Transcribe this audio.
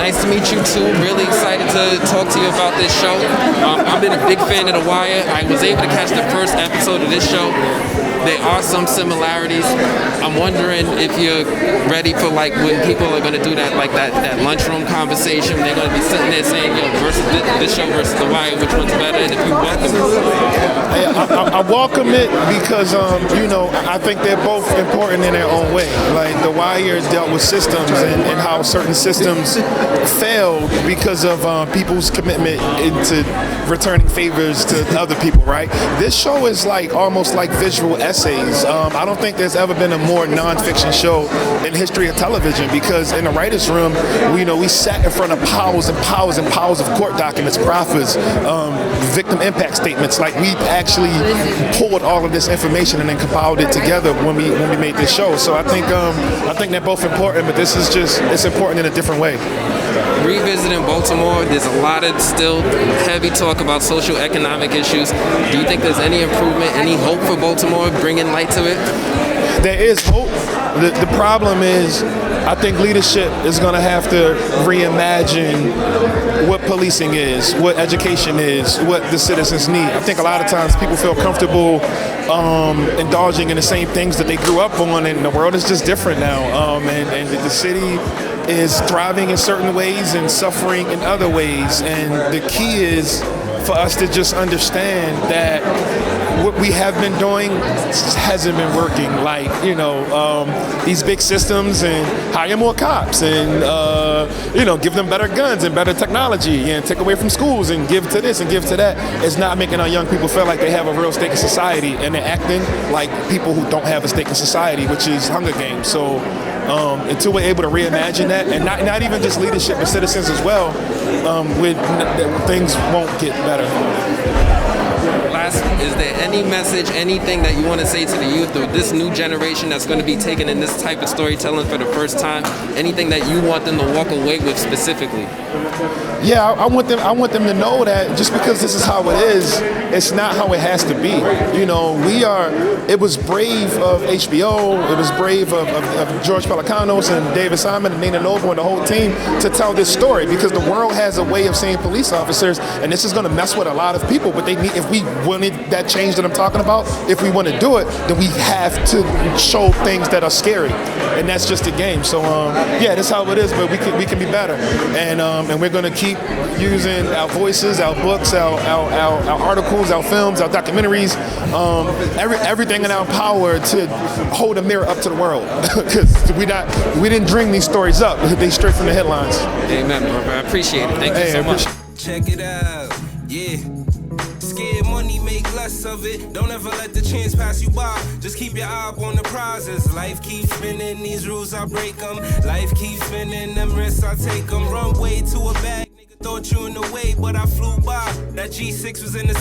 Nice to meet you too. Really excited to talk to you about this show. I've been a big fan of The Wire. I was able to catch the first episode of this show. There are some similarities. I'm wondering if you're ready for like when people are going to do that, like that lunchroom conversation. They're going to be sitting there saying, "Yo, versus this show versus The Wire, which one's better?" And if you welcome it, I welcome it because I think they're both important in their own way. Like The Wire dealt with systems and how certain systems failed because of people's commitment into returning favors to other people. Right? This show is like almost like visual essays. I don't think there's ever been a more nonfiction show in history of television because in the writers' room, we sat in front of piles and piles and piles of court documents, proffers, victim impact statements. Like we actually pulled all of this information and then compiled it together when we made this show. So I think they're both important, but this is it's important in a different way. Revisiting Baltimore, there's a lot of still heavy talk about social economic issues. Do you think there's any improvement, any hope for Baltimore bringing light to it? There is hope. The problem is, I think leadership is going to have to reimagine what policing is, what education is, what the citizens need. I think a lot of times people feel comfortable indulging in the same things that they grew up on, and the world is just different now. And the city is thriving in certain ways and suffering in other ways. And the key is for us to just understand that what we have been doing hasn't been working. Like, these big systems and hire more cops and, give them better guns and better technology and take away from schools and give to this and give to that. It's not making our young people feel like they have a real stake in society, and they're acting like people who don't have a stake in society, which is Hunger Games. So until we're able to reimagine that, and not even just leadership, but citizens as well, things won't get better. Is there any message, anything that you want to say to the youth or this new generation that's going to be taking in this type of storytelling for the first time? Anything that you want them to walk away with specifically? Yeah, I want them to know that just because this is how it is, it's not how it has to be. It was brave of HBO, it was brave of George Pelecanos and David Simon and Nina Noble and the whole team to tell this story, because the world has a way of seeing police officers, and this is going to mess with a lot of people, but if we wanted that change that I'm talking about, if we want to do it, then we have to show things that are scary, and that's just a game. So that's how it is, but we can be better, and we're going to keep using our voices, our books, our articles, our films, our documentaries, everything in our power to hold a mirror up to the world, because we didn't dream these stories up. They straight from the headlines. Amen, bro. I appreciate it. Thank you so much. Check it out, yeah. Scared money, make less of it. Don't ever let the chance pass you by. Just keep your eye up on the prizes. Life keeps spinning, these rules I break them. Life keeps spinning, them risks I take them. Run way to a bag, nigga thought you in the way, but I flew by. That G6 was in the